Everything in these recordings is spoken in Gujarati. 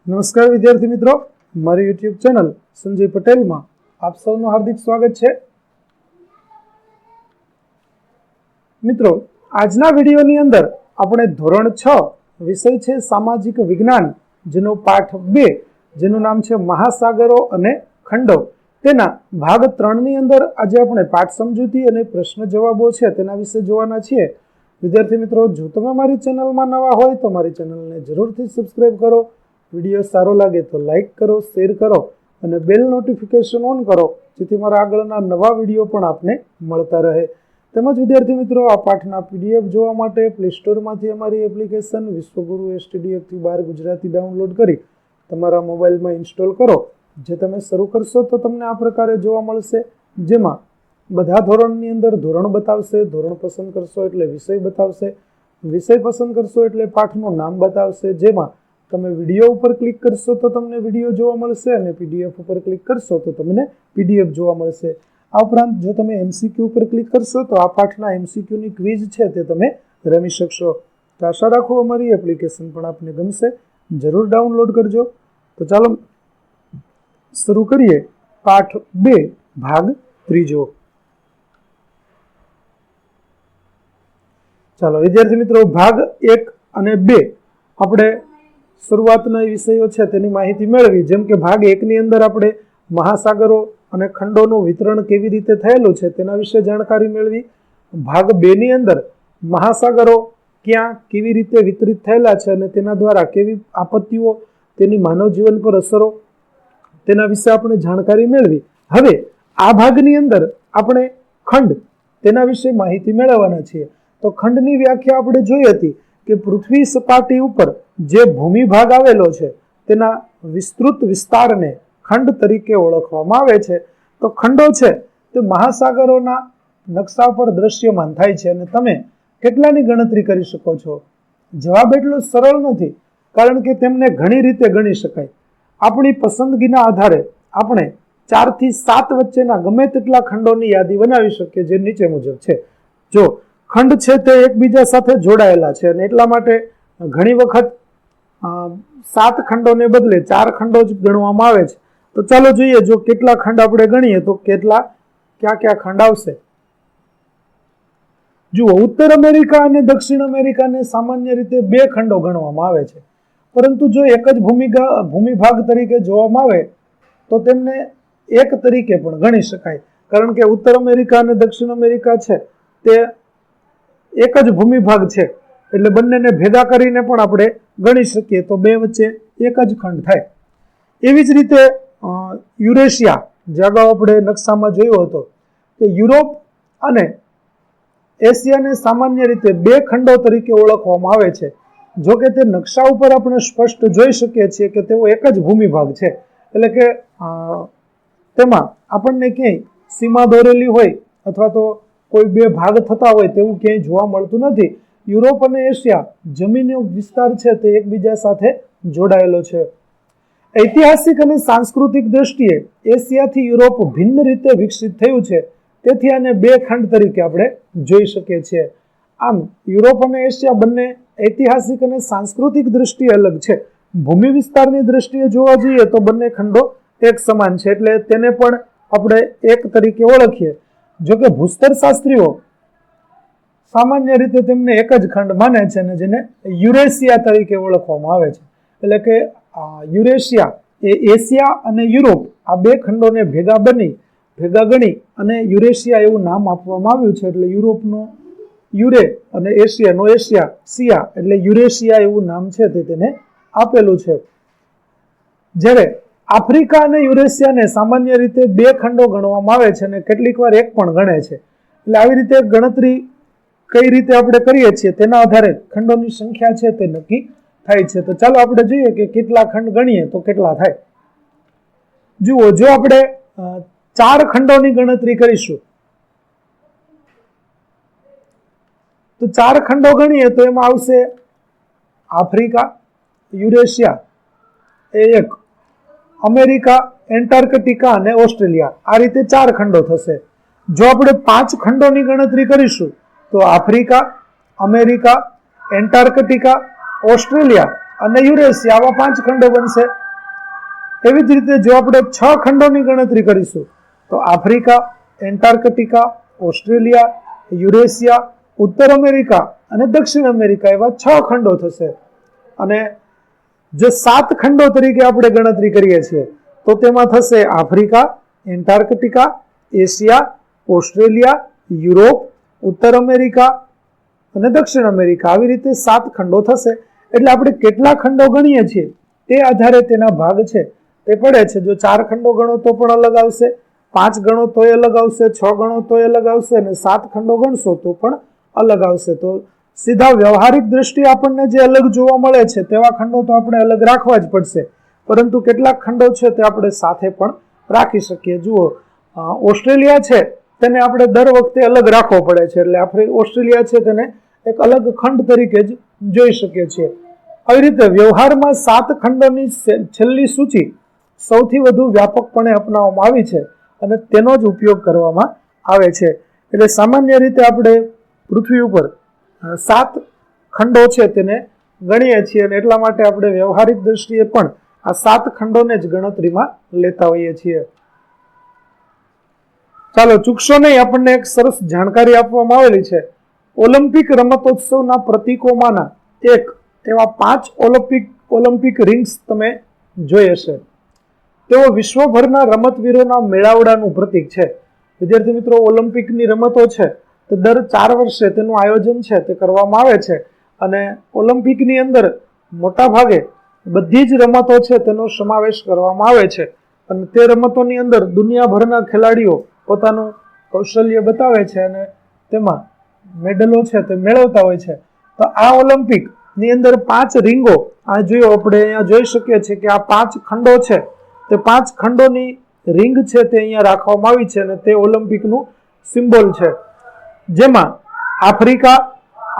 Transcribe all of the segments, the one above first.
નમસ્કાર વિદ્યાર્થી મિત્રો, મારી યુટ્યુબ ચેનલ સંજય પટેલમાં આપ સૌનું હાર્દિક સ્વાગત છે. મિત્રો, આજના વિડીયોની અંદર આપણે ધોરણ 6 વિષય છે સામાજિક વિજ્ઞાન, જેનો પાઠ 2 જેનું નામ છે મહાસાગરો અને ખંડો, તેના ભાગ 3 ની અંદર આજે આપણે પાઠ સમજૂતી અને પ્રશ્ન જવાબો છે તેના વિશે જોવાના છીએ. વિદ્યાર્થી મિત્રો, જો તમે મારી ચેનલમાં નવા હોય તો મારી ચેનલને જરૂરથી સબસ્ક્રાઇબ કરો. વિડીયો સારો લાગે તો લાઇક કરો, શેર કરો અને બેલ નોટિફિકેશન ઓન કરો, જેથી મારા આગળના નવા વિડીયો પણ આપને મળતા રહે. તેમજ વિદ્યાર્થી મિત્રો, આ પાઠના PDF જોવા માટે પ્લે સ્ટોરમાંથી અમારી એપ્લિકેશન વિશ્વગુરુ STDFથી 12 ગુજરાતી ડાઉનલોડ કરી તમારા મોબાઈલમાં ઇન્સ્ટોલ કરો. જે તમે શરૂ કરશો તો તમને આ પ્રકારે જોવા મળશે, જેમાં બધા ધોરણની અંદર ધોરણ બતાવશે. ધોરણ પસંદ કરશો એટલે વિષય બતાવશે. વિષય પસંદ કરશો એટલે પાઠનું નામ બતાવશે. જેમાં તમે વિડીયો ઉપર ક્લિક કરશો તો તમને વિડીયો જોવા મળશે અને PDF ઉપર ક્લિક કરશો તો તમને PDF જોવા મળશે. આ ઉપરાંત જો તમે MCQ ઉપર ક્લિક કરશો તો આ પાઠના MCQની ક્વિઝ છે તે તમે રમી શકશો. તો આશા રાખું અમારી એપ્લિકેશન પણ આપને ગમશે. જરૂર ડાઉનલોડ કરજો. તો ચાલો શરૂ કરીએ પાઠ 2 ભાગ 3. ચાલો વિદ્યાર્થી મિત્રો, ભાગ 1 અને 2 આપણે શરૂઆતના વિષયો છે તેની માહિતી મેળવી. જેમ કે ભાગ 1 ની અંદર આપણે મહાસાગરો અને ખંડોનું વિતરણ કેવી રીતે થયેલું છે તેના વિશે જાણકારી મેળવી. ભાગ 2 ની અંદર મહાસાગરો ક્યાં કેવી રીતે વિતરિત થયેલા છે અને તેના દ્વારા કેવી આપત્તિઓ, તેની માનવ જીવન પર અસરો, તેના વિશે આપણે જાણકારી મેળવી. હવે આ ભાગની અંદર આપણે ખંડ તેના વિશે માહિતી મેળવવાના છીએ. તો ખંડની વ્યાખ્યા આપણે જોઈ હતી કે પૃથ્વી સપાટી ઉપર જે ભૂમિ ભાગ આવેલો છે તેના વિસ્તૃત વિસ્તારને ખંડ તરીકે ઓળખવામાં આવે છે. તો ખંડો છે તે મહાસાગરોના નકશા પર દ્રશ્યમાન થાય છે. અને તમે કેટલાની ગણતરી કરી શકો છો? જવાબ એટલો સરળ નથી, કારણ કે તેમને ઘણી રીતે ગણી શકાય. આપણી પસંદગીના આધારે આપણે 4 થી 7 વચ્ચેના ગમે તેટલા ખંડોની યાદી બનાવી શકીએ, જે નીચે મુજબ છે. જો ખંડ છે તે એકબીજા સાથે જોડાયેલા છે અને એટલા માટે ઘણી વખત 7 ખંડોને બદલે 4 ખંડો જ ગણવામાં આવે છે. તો ચાલો જોઈએ, જો કેટલા ખંડ આપણે ગણીએ તો ક્યાં ખંડ આવશે. જુઓ, ઉત્તર અમેરિકા અને દક્ષિણ અમેરિકાને સામાન્ય રીતે 2 ખંડો ગણવામાં આવે છે. પરંતુ જો એક જ ભૂમિભાગ તરીકે જોવામાં આવે તો તેમને એક તરીકે પણ ગણી શકાય, કારણ કે ઉત્તર અમેરિકા અને દક્ષિણ અમેરિકા છે તે એક જ ભૂમિભાગ છે. એટલે બંનેને ભેગા કરીને પણ આપણે ગણી શકીએ તો 2 વચ્ચે એક જ ખંડ થાય. એવી જ રીતે યુરેશિયા, જે અગાઉ આપણે નકશામાં જોયો હતો, કે યુરોપ અને એશિયાને સામાન્ય રીતે 2 ખંડો તરીકે ઓળખવામાં આવે છે. જો કે તે નકશા ઉપર આપણે સ્પષ્ટ જોઈ શકીએ છીએ કે તેઓ એક જ ભૂમિભાગ છે. એટલે કે તેમાં આપણને ક્યાંય સીમા દોરેલી હોય અથવા તો કોઈ 2 ભાગ થતા હોય તેવું ક્યાંય જોવા મળતું નથી. યુરોપ અને એશિયા જમીનનો વિસ્તાર છે તે એકબીજા સાથે જોડાયેલો છે. ઐતિહાસિક અને સાંસ્કૃતિક દ્રષ્ટિએ એશિયાથી યુરોપ ભિન્ન રીતે વિકસિત થયું છે. તેથી આને 2 ખંડ તરીકે આપણે જોઈ શકીએ છીએ. આમ યુરોપ અને એશિયા બંને ઐતિહાસિક અને સાંસ્કૃતિક દ્રષ્ટિએ અલગ છે. ભૂમિ વિસ્તારની દ્રષ્ટિએ જોવા જઈએ તો બંને ખંડો એક સમાન છે, એટલે તેને પણ આપણે એક તરીકે ઓળખીએ. જોકે ભૂસ્તર શાસ્ત્રીઓ સામાન્ય રીતે તેમને એક જ ખંડ માને છે અને જેને યુરેશિયા તરીકે ઓળખવામાં આવે છે. એટલે કે યુરેશિયા એ એશિયા અને યુરોપ આ 2 ખંડોને ભેગા ગણી અને યુરેશિયા એવું નામ આપવામાં આવ્યું છે. એટલે યુરોપનો યુરે અને એશિયાનો સિયા એટલે યુરેશિયા એવું નામ છે તે તેને આપેલું છે. જ્યારે આફ્રિકા અને યુરેશિયાને સામાન્ય રીતે 2 ખંડો ગણવામાં આવે છે અને કેટલીક વાર એક પણ ગણે છે. એટલે આવી રીતે ગણતરી કઈ રીતે આપણે કરીએ છીએ તેના આધારે ખંડોની સંખ્યા છે તે નક્કી થાય છે. તો ચાલો આપણે જોઈએ કે કેટલા ખંડ ગણીએ તો કેટલા થાય. જુઓ, જો આપણે 4 ખંડોની ગણતરી કરીશું તો 4 ખંડો ગણીએ તો એમાં આવશે આફ્રિકા, યુરેશિયા એ 1, અમેરિકા, એન્ટાર્કટિકા અને ઓસ્ટ્રેલિયા, આ રીતે 4 ખંડો થશે. જો આપણે 5 ખંડોની ગણતરી કરીશું તો આફ્રિકા, અમેરિકા, એન્ટાર્કટિકા, ઓસ્ટ્રેલિયા અને યુરેશિયા, આવા 5 ખંડો બનશે. એવી જ રીતે જો આપણે 6 ખંડોની ગણતરી કરીશું તો આફ્રિકા, એન્ટાર્કટિકા, ઓસ્ટ્રેલિયા, યુરેશિયા, ઉત્તર અમેરિકા અને દક્ષિણ અમેરિકા, એવા 6 ખંડો થશે. અને જો 7 ખંડો તરીકે આપણે ગણતરી કરીએ છીએ તો તેમાં થશે Africa, Antarctica, Asia, Australia, Europe, ઉત્તર અમેરિકા અને દક્ષિણ અમેરિકા, આવી રીતે 7 ખંડો થશે. એટલે આપણે કેટલા ખંડો ગણીએ છીએ તે આધારે તેના ભાગ છે તે પડે છે. જો 4 ખંડો ગણો તો પણ અલગ આવશે, 5 ગણો તોય અલગ આવશે, 6 ગણો તોય અલગ આવશે, અને 7 ખંડો ગણશો તો પણ અલગ આવશે. તો સીધા વ્યવહારિક દ્રષ્ટિએ આપણને જે અલગ જોવા મળે છે તેવા ખંડો તો આપણે અલગ રાખવા જ પડશે, પરંતુ કેટલાક ખંડો છે તે આપણે સાથે પણ રાખી શકીએ. જુઓ, ઓસ્ટ્રેલિયા છે તેને આપણે દર વખતે અલગ રાખવો પડે છે, એટલે આપણે ઓસ્ટ્રેલિયા છે તેને એક અલગ ખંડ તરીકે જ જોઈ શકીએ છીએ. આવી રીતે વ્યવહારમાં 7 ખંડોની છેલ્લી સૂચિ સૌથી વધુ વ્યાપકપણે અપનાવવામાં આવી છે અને તેનો જ ઉપયોગ કરવામાં આવે છે. એટલે સામાન્ય રીતે આપણે પૃથ્વી ઉપર 7 ખંડો છે તેને ગણીએ છીએ, અને એટલા માટે આપણે વ્યવહારિક દ્રષ્ટિએ પણ આ 7 ખંડોને જ ગણતરીમાં લેતા હોઈએ છીએ. ચાલો ચૂકશો નહીં, આપણને એક સરસ જાણકારી આપવામાં આવેલી છે. ઓલિમ્પિક રમતોત્સવના પ્રતીકોમાંના એક એવા 5 ઓલિમ્પિક રિંગ્સ તમે જોઈ હશે. તેઓ વિશ્વભરના રમતવીરોના મેળાવડાનું પ્રતીક છે. વિદ્યાર્થી મિત્રો, ઓલિમ્પિકની રમતો છે તે દર 4 વર્ષે તેનું આયોજન છે તે કરવામાં આવે છે, અને ઓલિમ્પિકની અંદર મોટા ભાગે બધી જ રમતો છે તેનો સમાવેશ કરવામાં આવે છે, અને તે રમતોની અંદર દુનિયાભરના ખેલાડીઓ પોતાનું કૌશલ્ય બતાવે છે અને તેમાં મેડલો છે તે મેળવતા હોય છે. તો આ ઓલિમ્પિક ની અંદર 5 રીંગો, આ જોયો આપણે અહીંયા જોઈ શકીએ છીએ કે આ 5 ખંડો છે તે 5 ખંડોની રીંગ છે તે અહીંયા રાખવામાં આવી છે, અને તે ઓલિમ્પિકનું સિમ્બોલ છે. જેમાં આફ્રિકા,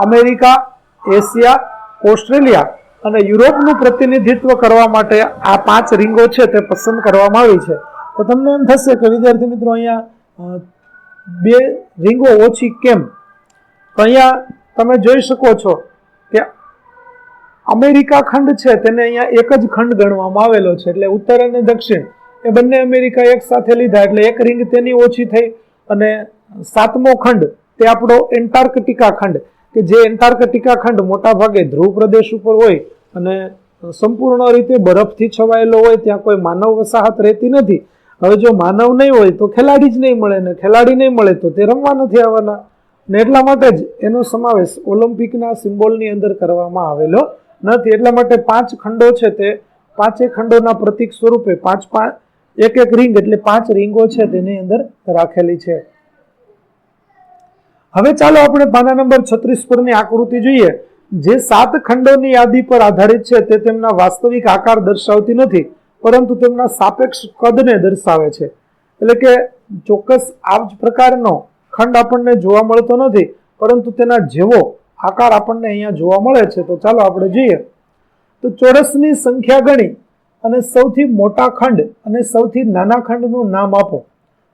અમેરિકા, એશિયા, ઓસ્ટ્રેલિયા અને યુરોપનું પ્રતિનિધિત્વ કરવા માટે આ 5 રીંગો છે તે પસંદ કરવામાં આવી છે. તો તમને એમ થશે કે વિદ્યાર્થી મિત્રો અહીંયા 2 રીંગો ઓછી કેમ? તો અહીંયા તમે જોઈ શકો છો કે અમેરિકા ખંડ છે તેને અહીંયા એક જ ખંડ ગણવામાં આવેલો છે, એટલે ઉત્તર અને દક્ષિણ એ બંને અમેરિકા એક સાથે લીધા એટલે એક રીંગ તેની ઓછી થઈ. અને 7મો ખંડ તે આપણો એન્ટાર્કટિકા ખંડ, કે જે એન્ટાર્કટિકા ખંડ મોટા ભાગે ધ્રુવ પ્રદેશ ઉપર હોય અને સંપૂર્ણ રીતે બરફથી છવાયેલો હોય, ત્યાં કોઈ માનવ વસાહત રહેતી નથી. હવે જો માનવ નહીં હોય તો ખેલાડી જ નહીં મળે, ને ખેલાડી નહીં મળે તો તે રમવા નથી આવવાના, ને એટલા માટે જ એનો સમાવેશ ઓલિમ્પિકના સિમ્બોલની અંદર કરવામાં આવેલો નથી. એટલા માટે 5 ખંડો છે તે 5 ખંડોના પ્રતીક સ્વરૂપે 5 એક રીંગ એટલે 5 રીંગો છે તેની અંદર રાખેલી છે. હવે ચાલો આપણે પાના નંબર 36 પરની આકૃતિ જોઈએ. જે 7 ખંડોની યાદી પર આધારિત છે તે તેમના વાસ્તવિક આકાર દર્શાવતી નથી, પરંતુ તેમના સાપેક્ષ કદને દર્શાવે છે. એટલે કે ચોક્કસ આ જ પ્રકારનો ખંડ આપણને જોવા મળતો નથી, પરંતુ તેના જેવો આકાર આપણને અહીંયા જોવા મળે છે. તો ચાલો આપણે જોઈએ. તો ચોરસની સંખ્યા ગણી અને સૌથી મોટા ખંડ અને સૌથી નાના ખંડનું નામ આપો.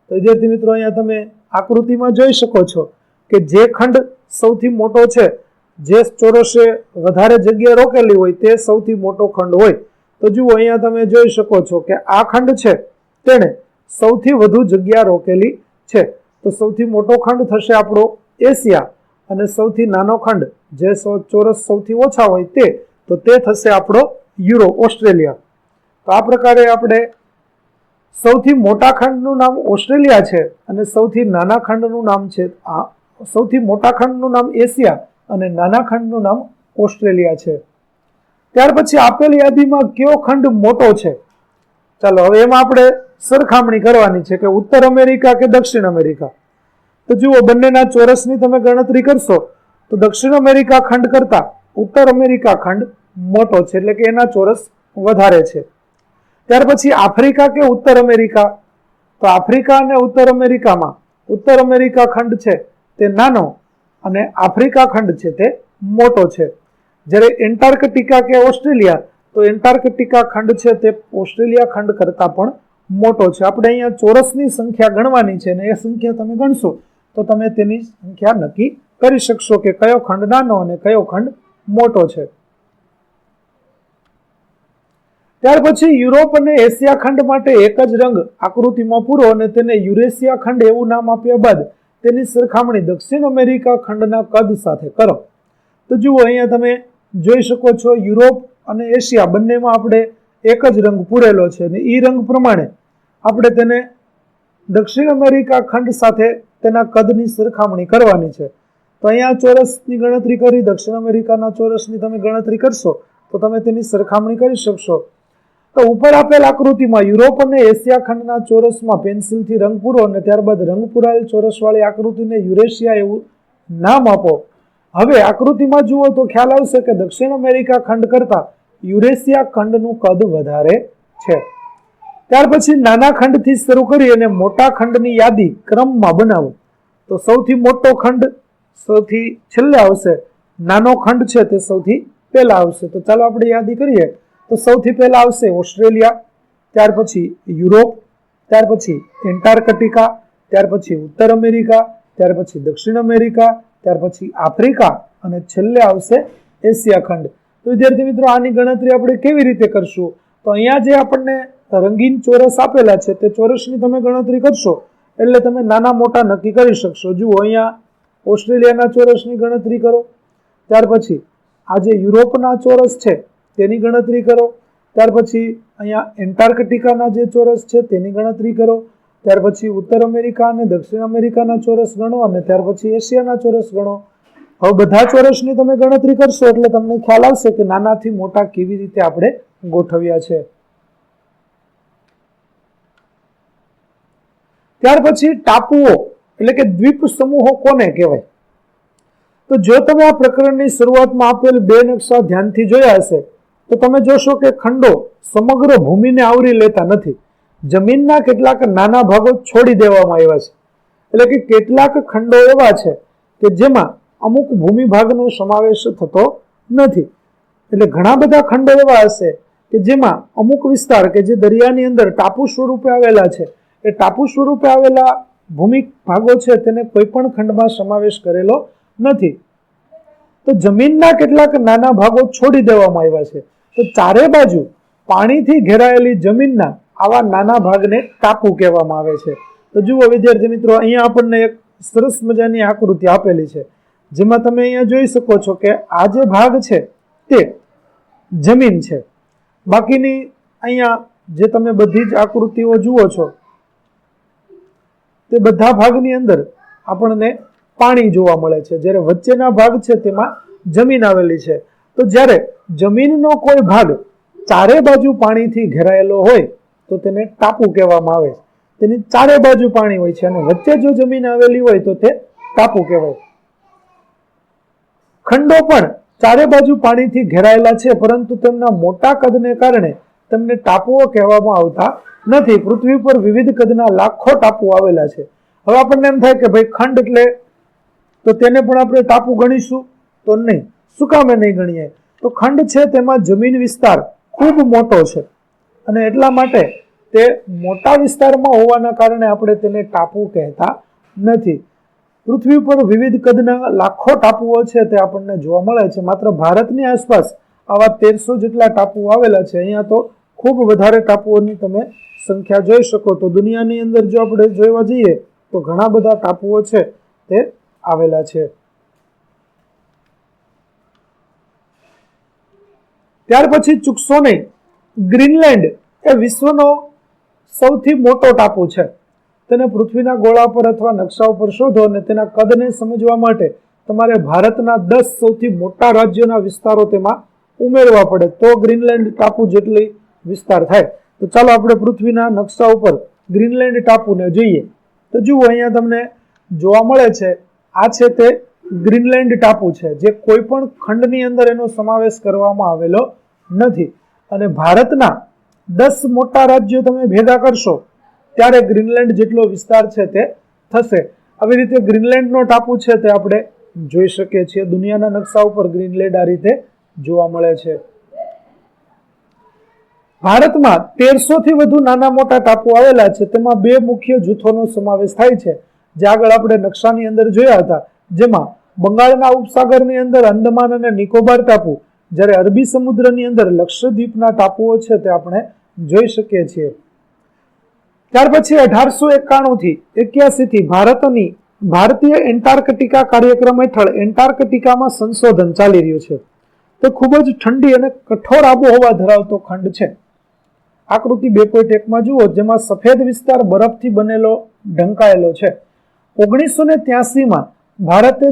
તો વિદ્યાર્થી મિત્રો, અહીંયા તમે આકૃતિમાં જોઈ શકો છો કે જે ખંડ સૌથી મોટો છે, જે ચોરસે વધારે જગ્યા રોકેલી હોય તે સૌથી મોટો ખંડ હોય. તો જુઓ, અહીંયા તમે જોઈ શકો છો કે આ ખંડ છે તેણે સૌથી વધુ જગ્યા રોકેલી છે. તો સૌથી મોટો ખંડ થશે આપણો એશિયા, અને સૌથી નાનો ખંડ જે ચોરસ સૌથી ઓછા હોય તે થશે આપણો ઓસ્ટ્રેલિયા. તો આ પ્રકારે આપણે સૌથી મોટા ખંડનું નામ ઓસ્ટ્રેલિયા છે અને સૌથી નાના ખંડનું નામ છે સૌથી મોટા ખંડનું નામ એશિયા અને નાના ખંડનું નામ ઓસ્ટ્રેલિયા છે. ત્યાર પછી આપેલ યાદીમાં કયો ખંડ મોટો છે? ચાલો હવે એમાં આપણે સરખામણી કરવાની છે કે ઉત્તર અમેરિકા કે દક્ષિણ અમેરિકા. તો જુઓ, બંનેના ચોરસની તમે ગણતરી કરશો તો દક્ષિણ અમેરિકા ખંડ કરતા ઉત્તર અમેરિકા ખંડ મોટો છે, એટલે કે એના ચોરસ વધારે છે. ત્યાર પછી આફ્રિકા કે ઉત્તર અમેરિકા? તો આફ્રિકા અને ઉત્તર અમેરિકામાં ઉત્તર અમેરિકા ખંડ છે તે નાનો અને આફ્રિકા ખંડ છે તે મોટો છે. જ્યારે એન્ટાર્કટિકા કે ઓસ્ટ્રેલિયા, તો એન્ટાર્કટિકા ખંડ છે તે ઓસ્ટ્રેલિયા ખંડ કરતા પણ મોટો છે. આપણે અહીંયા ચોરસની સંખ્યા ગણવાની છે, અને એ સંખ્યા તમે ગણશો તો તમે તેની સંખ્યા નક્કી કરી શકશો કે કયો ખંડ નાનો અને કયો ખંડ મોટો છે. ત્યાર પછી યુરોપ અને એશિયા ખંડ માટે એક જ રંગ આકૃતિમાં પૂરો અને તેને યુરેશિયા ખંડ એવું નામ આપ્યા બાદ તેની સરખામણી દક્ષિણ અમેરિકા ખંડના કદ સાથે કરો. તો જુઓ અહીંયા તમે જોઈ શકો છો, યુરોપ અને એશિયા બંનેમાં આપણે એક જ રંગ પૂરેલો છે અને એ રંગ પ્રમાણે આપણે તેને દક્ષિણ અમેરિકા ખંડ સાથે તેના કદની સરખામણી કરવાની છે. તો અહીંયા ચોરસની ગણતરી કરી, દક્ષિણ અમેરિકાના ચોરસની તમે ગણતરી કરશો તો તમે તેની સરખામણી કરી શકશો. તો ઉપર આપેલ આકૃતિમાં યુરોપ અને એશિયા ખંડના ચોરસમાં પેન્સિલથી રંગ પૂરો અને ત્યારબાદ રંગ પૂરાયેલ ચોરસવાળી આકૃતિને યુરેશિયા એવું નામ આપો. હવે આકૃતિમાં જુઓ તો ખ્યાલ આવશે કે દક્ષિણ અમેરિકા ખંડ કરતા યુરેશિયા ખંડનું કદ વધારે છે. ત્યાર પછી નાના ખંડથી શરૂ કરી અને મોટા ખંડની યાદી ક્રમમાં બનાવો. તો સૌથી મોટો ખંડ સૌથી છેલ્લે આવશે, નાનો ખંડ છે તે સૌથી પહેલા આવશે. તો ચાલો આપણે યાદી કરીએ. તો સૌથી પહેલા આવશે ઓસ્ટ્રેલિયા, ત્યાર પછી યુરોપ, ત્યાર પછી એન્ટાર્કટિકા, ત્યાર પછી ઉત્તર અમેરિકા, ત્યાર પછી દક્ષિણ અમેરિકા, ત્યાર પછી આફ્રિકા અને છેલ્લે આવશે એશિયા ખંડ. તો વિદ્યાર્થી મિત્રો, આની ગણતરી આપણે કેવી રીતે કરશું? તો અહીંયા જે આપણને રંગીન ચોરસ આપેલા છે તે ચોરસની તમે ગણતરી કરશો એટલે તમે નાના મોટા નક્કી કરી શકશો. જુઓ, અહીંયા ઓસ્ટ્રેલિયાના ચોરસની ગણતરી કરો, ત્યાર પછી આ જે યુરોપના ચોરસ છે તેની ગણતરી કરો, ત્યાર પછી અહીંયા એન્ટાર્કટિકાના જે ચોરસ છે તેની ગણતરી કરો, ત્યાર પછી ઉત્તર અમેરિકા અને દક્ષિણ અમેરિકાના ચોરસ ગણો અને ત્યાર પછી એશિયાના ચોરસ ગણો. હવે બધા ચોરસની તમે ગણતરી કરશો એટલે તમને ખ્યાલ આવશે કે નાનાથી મોટા કેવી રીતે આપણે ગોઠવ્યા છે. ત્યાર પછી ટાપુઓ એટલે કે દ્વીપ સમૂહો કોને કહેવાય? તો જો તમે આ પ્રકરણની શરૂઆતમાં આપેલ બે નકશા ધ્યાનથી જોયા હશે તો તમે જોશો કે ખંડો સમગ્ર ભૂમિને આવરી લેતા નથી. જમીનના કેટલાક નાના ભાગો છોડી દેવામાં આવ્યા છે. એટલે કે કેટલાક ખંડો એવા છે કે જેમાં અમુક ભૂમિ ભાગનો સમાવેશ થતો નથી. એટલે ઘણા બધા ખંડો એવા હશે કે જેમાં અમુક વિસ્તાર કે જે દરિયાની અંદર ટાપુ સ્વરૂપે આવેલા છે, એ ટાપુ સ્વરૂપે આવેલા ભૂમિ ભાગો છે તેને કોઈ પણ ખંડમાં સમાવેશ કરેલો નથી. તો જમીનના કેટલાક નાના ભાગો છોડી દેવામાં આવ્યા છે. તો ચારે બાજુ પાણીથી ઘેરાયેલી જમીનના આવા નાના ભાગને ટાપુ કહેવામાં આવે છે. તો જુઓ વિદ્યાર્થી મિત્રો, અહીંયા આપણને એક સરસ મજાની આકૃતિ આપેલી છે જેમાં તમે અહીંયા જોઈ શકો છો કે આ જે ભાગ છે તે જમીન છે. બાકીની અહીંયા જે તમે બધી જ આકૃતિઓ જુઓ છો તે બધા ભાગની અંદર આપણને પાણી જોવા મળે છે, જ્યારે વચ્ચેના ભાગ છે તેમાં જમીન આવેલી છે. તો જ્યારે જમીનનો કોઈ ભાગ ચારે બાજુ પાણીથી ઘેરાયેલો હોય તો તેને ટાપુ કહેવામાં આવે છે. તેની ચારે બાજુ પાણી હોય છે અને વચ્ચે જો જમીન આવેલી હોય તો તે ટાપુ કહેવાય. ખંડો પણ ચારે બાજુ પાણીથી ઘેરાયેલા છે, પરંતુ તેમના મોટા કદને કારણે તેમને ટાપુઓ કહેવામાં આવતા નથી. પૃથ્વી પર વિવિધ કદના લાખો ટાપુ આવેલા છે. હવે આપણને એમ થાય કે ભાઈ ખંડ એટલે તો તેને પણ આપણે ટાપુ ગણીશું? તો નહીં. શું કામે નહીં ગણીએ? તો ખંડ છે તેમાં જમીન વિસ્તાર ખૂબ મોટો છે અને એટલા માટે તે મોટા વિસ્તારમાં હોવાના કારણે આપણે તેને ટાપુ કહેતા નથી. પૃથ્વી પર વિવિધ કદના લાખો ટાપુઓ છે તે આપણને જોવા મળે છે. માત્ર ભારતની આસપાસ આવા 1300 જેટલા ટાપુઓ આવેલા છે. અહીંયા તો ખૂબ વધારે ટાપુઓની તમે સંખ્યા જોઈ શકો. તો દુનિયાની અંદર જો આપણે જોવા જઈએ તો ઘણા બધા ટાપુઓ છે તે આવેલા છે. ત્યાર પછી ચૂકશો નહીં, ગ્રીનલેન્ડ એ વિશ્વનો સૌથી મોટો ટાપુ છે. તેને પૃથ્વીના ગોળા પર અથવા નકશા ઉપર શોધો અને તેના કદને સમજવા માટે તમારે ભારતના 10 સૌથી મોટા રાજ્યોના વિસ્તારો તેમાં ઉમેરવા પડે તો ગ્રીનલેન્ડ ટાપુ જેટલી વિસ્તાર થાય. તો ચાલો આપણે પૃથ્વીના નકશા ઉપર ગ્રીનલેન્ડ ટાપુને જોઈએ. તો જુઓ, અહીંયા તમને જોવા મળે છે આ છે તે ગ્રીનલેન્ડ ટાપુ છે જે કોઈ પણ ખંડની અંદર એનો સમાવેશ કરવામાં આવેલો નથી. અને ભારતના 10 મોટા રાજ્યો તમે ભેગા કરશો ત્યારે ગ્રીનલેન્ડ જેટલો વિસ્તાર છે તે થશે. આવી રીતે ગ્રીનલેન્ડનો ટાપુ છે તે આપણે જોઈ શકીએ છીએ. દુનિયાના નકશા ઉપર ગ્રીનલેન્ડ આ રીતે જોવા મળે છે. ભારતમાં 1300 થી વધુ નાના મોટા ટાપુ આવેલા છે. તેમાં 2 મુખ્ય જૂથોનો સમાવેશ થાય છે જે આગળ આપણે નકશાની અંદર જોયા હતા, જેમાં બંગાળના ઉપસાગરની અંદર અંદમાન અને નિકોબાર ટાપુ જ્યારે અરબી સમુદ્રની અંદર લક્ષદ્વીપના ટાપુઓ છે તે આપણે જોઈ શકીએ છીએ. ત્યાર પછી 1891 થી 81 થી ભારતીય એન્ટાર્કટિકા કાર્યક્રમ હેઠળ એન્ટાર્કટિકામાં સંશોધન ચાલી રહ્યું છે. તે ખૂબ જ ઠંડી અને કઠોર આબોહવા ધરાવતો ખંડ છે. આકૃતિ 2.1 જુઓ, જેમાં સફેદ વિસ્તાર બરફથી બનેલો ઢંકાયેલો છે. 1983 ભારતે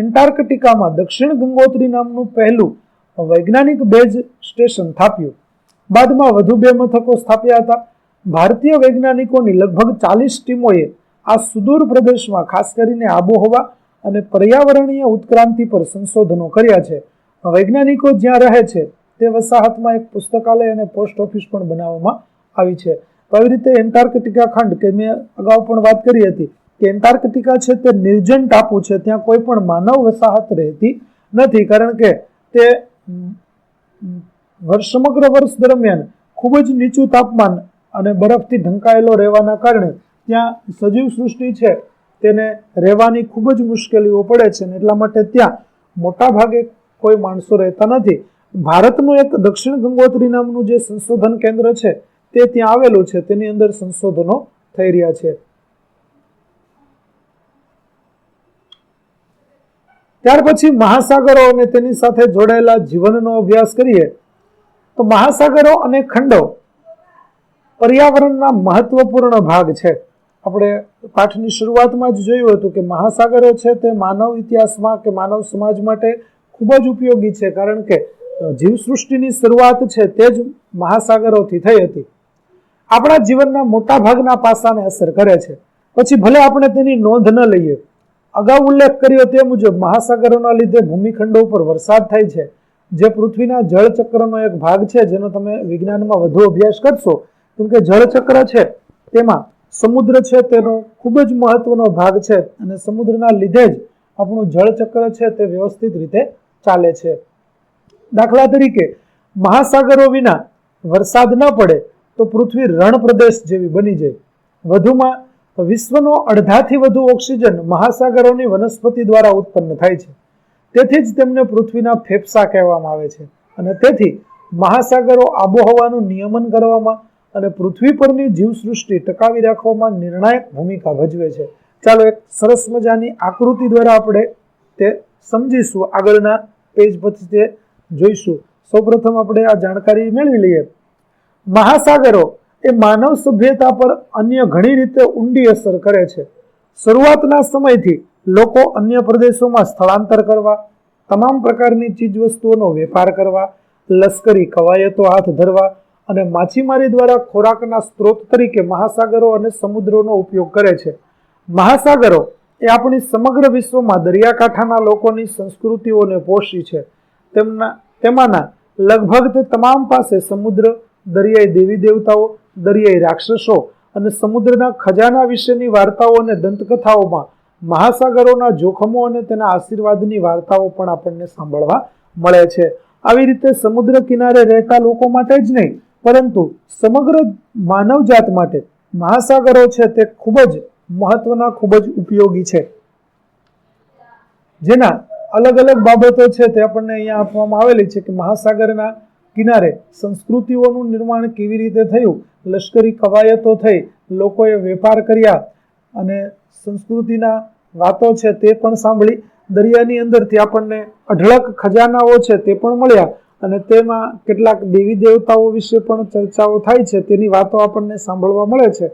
એન્ટાર્કટિકામાં દક્ષિણ ગંગોત્રી નામનું પહેલું વૈજ્ઞાનિક બેઝ સ્ટેશન સ્થાપ્યું. બાદમાં વધુ 2 મથકો સ્થાપ્યા હતા. ભારતીય વૈજ્ઞાનિકોની લગભગ 40 ટીમોએ આ સુદૂર પ્રદેશમાં ખાસ કરીને આબોહવા અને પર્યાવરણીય ઉત્ક્રાંતિ પર સંશોધનો કર્યા છે. વૈજ્ઞાનિકો જ્યાં રહે છે તે વસાહતમાં એક પુસ્તકાલય અને પોસ્ટ ઓફિસ પણ બનાવવામાં આવી છે. આવી રીતે એન્ટાર્કટિકા ખંડ, કે મેં અગાઉ પણ વાત કરી હતી કે એન્ટાર્કટિકા છે તે નિર્જન ટાપુ છે. ત્યાં કોઈ પણ માનવ વસાહત રહેતી નથી, કારણ કે તે સમગ્ર વર્ષ દરમિયાન ખૂબ જ નીચું તાપમાન અને બરફથી ઢંકાયેલો રહેવાના કારણે ત્યાં સજીવ સૃષ્ટિ છે તેને રહેવાની ખૂબ જ મુશ્કેલીઓ પડે છે, અને એટલા માટે ત્યાં મોટા ભાગે કોઈ માણસો રહેતા નથી. ભારતનું એક દક્ષિણ ગંગોત્રી નામનું જે સંશોધન કેન્દ્ર છે તે ત્યાં આવેલું છે. તેની અંદર સંશોધનો થઈ રહ્યા છે. ત્યાર પછી મહાસાગરો અને તેની સાથે જોડાયેલા જીવનનો અભ્યાસ કરીએ તો મહાસાગરો અને ખંડો પર્યાવરણના મહત્વપૂર્ણ ભાગ છે. આપણે પાઠની શરૂઆતમાં જ જોયું હતું કે મહાસાગરો છે તે માનવ ઇતિહાસમાં કે માનવ સમાજ માટે ખૂબ જ ઉપયોગી છે, કારણ કે જીવસૃષ્ટિની શરૂઆત છે તે જ મહાસાગરોથી થઈ હતી. આપણા જીવનના મોટા ભાગના પાસાને અસર કરે છે, પછી ભલે આપણે તેની નોંધ ન લઈએ. અગાઉ ઉલ્લેખ કર્યો તે મુજબ મહાસાગરોના લીધે ભૂમિખંડો ઉપર વરસાદ થાય છે, જે પૃથ્વીના જળચક્રનો એક ભાગ છે, જેનો તમે વિજ્ઞાનમાં વધુ અભ્યાસ કરશો. કેમ કે જળચક્ર છે તેમાં સમુદ્ર છે તેનો ખૂબ જ મહત્વનો ભાગ છે, અને સમુદ્રના લીધે જ આપણું જળચક્ર છે તે વ્યવસ્થિત રીતે ચાલે છે. દાખલા તરીકે મહાસાગરો વિના વરસાદ ન પડે તો પૃથ્વી રણ પ્રદેશ જેવી બની જાય. વધુમાં વિશ્વનો અડધાથી વધુ ઓક્સિજન મહાસાગરોની વનસ્પતિ દ્વારા ઉત્પન્ન થાય છે. તેથી જ તેમને પૃથ્વીના ફેફસા કહેવામાં આવે છે. અને તેથી મહાસાગરો આબોહવાનું નિયમન કરવામાં અને પૃથ્વી પરની જીવસૃષ્ટિ ટકાવી રાખવામાં નિર્ણાયક ભૂમિકા ભજવે છે. ચાલો એક સરસ મજાની આકૃતિ દ્વારા આપણે તે સમજીશું. આગળના પેજ પછી તે જોઈશું. સૌપ્રથમ આપણે આ જાણકારી મેળવી લઈએ. મહાસાગરો એ માનવ સભ્યતા પર અન્ય ઘણી રીતે ઊંડી અસર કરે છે. શરૂઆતના સમયથી લોકો અન્ય પ્રદેશોમાં સ્થળાંતર કરવા, તમામ પ્રકારની ચીજવસ્તુઓનો વેપાર કરવા, લશ્કરી કવાયતો હાથ ધરવા અને માછીમારી દ્વારા ખોરાકના સ્ત્રોત તરીકે મહાસાગરો અને સમુદ્રોનો ઉપયોગ કરે છે. મહાસાગરો એ આપણી સમગ્ર વિશ્વમાં દરિયાકાંઠાના લોકોની સંસ્કૃતિઓને પોષી છે. તેમાંના લગભગ તે તમામ પાસે સમુદ્ર, દરિયાઈ દેવી દેવતાઓ, દરિયાઈ રાક્ષસો અને સમુદ્રના ખજાના વિશેની વાર્તાઓ અને દંતકથાઓમાં મહાસાગરોના જોખમો અને તેના આશીર્વાદની વાર્તાઓ પણ આપણને સાંભળવા મળે છે. આવી રીતે સમુદ્ર કિનારે રહેતા લોકો માટે જ નહીં, પરંતુ સમગ્ર માનવજાત માટે મહાસાગરો છે તે ખૂબ જ મહત્વના, ખૂબ જ ઉપયોગી છે. જેના અલગ અલગ બાબતો છે તે આપણને અહીંયા આપવામાં આવેલી છે કે મહાસાગરના કિનારે સંસ્કૃતિઓનું નિર્માણ કેવી રીતે થયું, લશ્કરી કવાયતો થઈ, લોકોએ વેપાર કર્યા અને સંસ્કૃતિના વાતો છે તે પણ સાંભળી. દરિયાની અંદરથી આપણને અઢળક ખજાનાઓ છે તે પણ મળ્યા, અને તેમાં કેટલાક દેવી દેવતાઓ વિશે પણ ચર્ચાઓ થાય છે, તેની વાતો આપણને સાંભળવા મળે છે,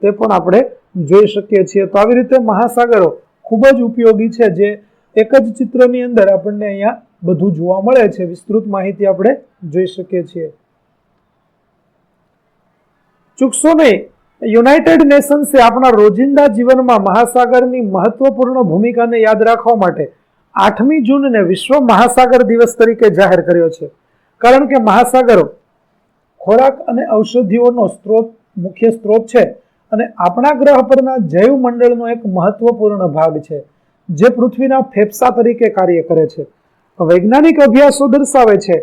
તે પણ આપણે જોઈ શકીએ છીએ. તો આવી રીતે મહાસાગરો ખૂબ જ ઉપયોગી છે, જે એક જ ચિત્રની અંદર આપણને અહીંયા બધું જોવા મળે છે. વિસ્તૃત માહિતી આપણે જોઈ શકીએ છીએ. ચૂકશો નહીં, યુનાઇટેડ નેશન્સે આપણા રોજિંદા જીવનમાં મહાસાગરની મહત્વપૂર્ણ ભૂમિકાને યાદ રાખવા માટે 8મી જૂનને વિશ્વ મહાસાગર દિવસ તરીકે જાહેર કર્યો છે. કારણ કે મહાસાગરો ખોરાક અને ઔષધિઓનો મુખ્ય સ્ત્રોત છે, અને આપણા ગ્રહ પરના જૈવ મંડળનો એક મહત્વપૂર્ણ ભાગ છે, જે પૃથ્વીના ફેફસા તરીકે કાર્ય કરે છે. વૈજ્ઞાનિક અભ્યાસો દર્શાવે છે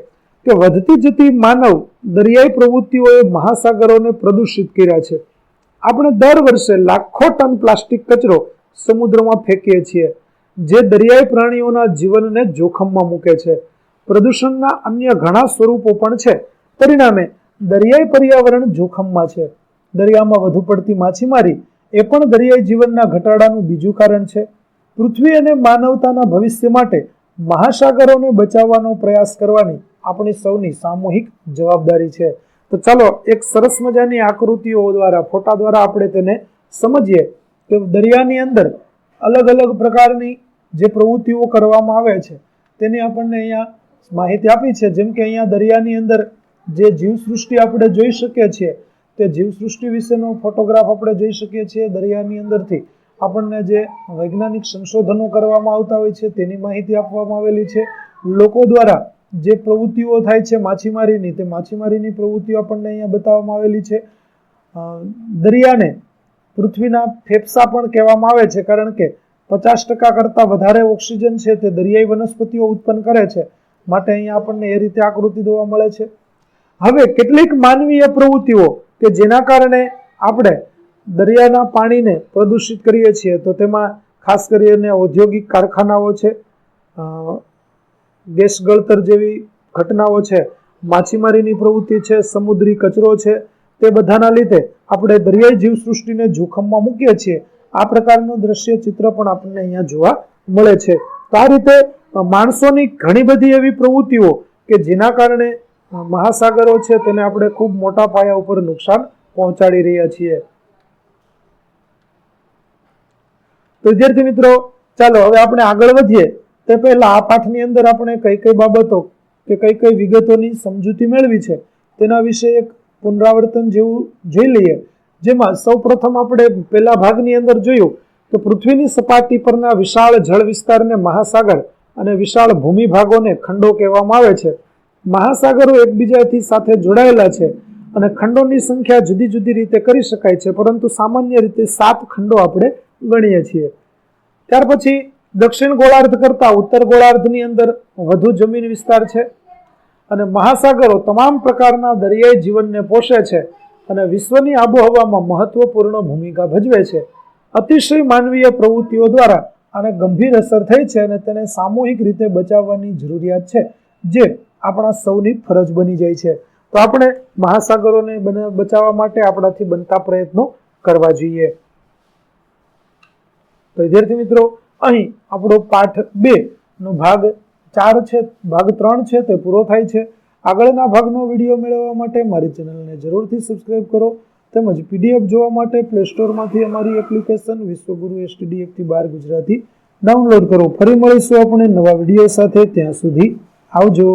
કે વધતી જતી માનવ દરિયાઈ પ્રવૃત્તિઓએ મહાસાગરોને પ્રદૂષિત કર્યા છે. આપણે દર વર્ષે લાખો ટન પ્લાસ્ટિક કચરો સમુદ્રમાં ફેંકીએ છીએ, જે દરિયાઈ પ્રાણીઓના જીવનને જોખમમાં મૂકે છે. પ્રદૂષણના અન્ય ઘણા સ્વરૂપો પણ છે. પરિણામે દરિયાઈ પર્યાવરણ જોખમમાં છે. દરિયામાં વધુ પડતી માછીમારી એ પણ દરિયાઈ જીવનના ઘટાડાનું બીજું કારણ છે. પૃથ્વી અને માનવતાના ભવિષ્ય માટે મહાસાગરોને બચાવવાનો પ્રયાસ કરવાની આપણી સૌની સામૂહિક જવાબદારી છે. તો ચાલો એક સરસ મજાની આકૃતિઓ દ્વારા, ફોટા દ્વારા આપણે તેને સમજીએ કે દરિયાની અંદર અલગ અલગ પ્રકારની જે પ્રવૃત્તિઓ કરવામાં આવે છે તેની આપણને અહીંયા માહિતી આપી છે. જેમ કે અહીંયા દરિયાની અંદર જે જીવસૃષ્ટિ આપણે જોઈ શકીએ છીએ તે જીવસૃષ્ટિ વિશેનો ફોટોગ્રાફ આપણે જોઈ શકીએ છીએ. દરિયાની અંદરથી આપણને જે વૈજ્ઞાનિક સંશોધનો કરવામાં આવતા હોય છે તેની માહિતી આપવામાં આવેલી છે. લોકો દ્વારા જે પ્રવૃત્તિઓ થાય છે માછીમારીની, તે માછીમારીની પ્રવૃત્તિઓ આપણને અહીંયા બતાવવામાં આવેલી છે. દરિયાને પૃથ્વીના ફેફસા પણ કહેવામાં આવે છે, કારણ કે 50% કરતાં વધારે ઓક્સિજન છે તે દરિયાઈ વનસ્પતિઓ ઉત્પન્ન કરે છે. માટે અહીંયા આપણને એ રીતે આકૃતિ જોવા મળે છે. હવે કેટલીક માનવીય પ્રવૃત્તિઓ કે જેના કારણે આપણે દરિયાના પાણીને પ્રદૂષિત કરીએ છીએ, તો તેમાં ખાસ કરીને ઔદ્યોગિક કારખાનાઓ છે, ગેસ ગળતર જેવી ઘટનાઓ છે, માછીમારીની પ્રવૃત્તિ છે, સમુદ્રી કચરો છે, તે બધાના લીધે આપણે દરિયાઈ જીવસૃષ્ટિને જોખમમાં મૂકીએ છીએ. આ પ્રકારનું દ્રશ્ય ચિત્ર પણ આપણને અહીંયા જોવા મળે છે. તો આ રીતે માણસોની ઘણી બધી એવી પ્રવૃત્તિઓ કે જેના કારણે મહાસાગરો છે તેને આપણે ખૂબ મોટા પાયા ઉપર નુકસાન પહોંચાડી રહ્યા છીએ. તો વિદ્યાર્થી મિત્રો, ચાલો હવે આપણે આગળ વધીએ તે પહેલા આ પાઠની અંદર આપણે કઈ કઈ બાબતો કે કઈ કઈ વિગતોની સમજૂતી મેળવી છે તેના વિશે એક પુનરાવર્તન જેવું જોઈ લઈએ. જેમાં સૌપ્રથમ આપણે પહેલા ભાગની અંદર જોયું કે પૃથ્વીની સપાટી પરના વિશાળ જળ વિસ્તારને મહાસાગર અને વિશાળ ભૂમિ ભાગોને ખંડો કહેવામાં આવે છે. મહાસાગરો એકબીજાથી સાથે જોડાયેલા છે અને ખંડોની સંખ્યા જુદી જુદી રીતે કરી શકાય છે, પરંતુ સામાન્ય રીતે 7 ખંડો આપણે ગણીએ છીએ. ત્યાર પછી દક્ષિણ ગોળાર્ધ કરતા ઉત્તર ગોળાર્ધની અંદર વધુ જમીન વિસ્તાર છે અને મહાસાગરો તમામ પ્રકારના દરિયાઈ જીવનને પોષે છે અને વિશ્વની આબોહવામાં મહત્વપૂર્ણ ભૂમિકા ભજવે છે. અતિશય માનવીય પ્રવૃત્તિઓ દ્વારા આને ગંભીર અસર થઈ છે અને તેને સામૂહિક રીતે બચાવવાની જરૂરિયાત છે, જે આપણા સૌની ફરજ બની જાય છે. તો આપણે મહાસાગરોને બચાવવા માટે આપણાથી બનતા પ્રયત્નો કરવા જોઈએ. તો વિદ્યાર્થી મિત્રો, અહીં આપણો પાઠ 2 નો ભાગ 4 છે, ભાગ 3 છે તે પૂરો થાય છે. આગળના ભાગનો વિડીયો મેળવવા માટે મારી ચેનલને જરૂરથી સબસ્ક્રાઇબ કરો, તેમજ PDF જોવા માટે પ્લે સ્ટોરમાંથી અમારી એપ્લિકેશન વિશ્વગુરુ STD 1-12 ગુજરાતી ડાઉનલોડ કરો. ફરી મળીશું આપણે નવા વિડીયો સાથે. ત્યાં સુધી આવજો.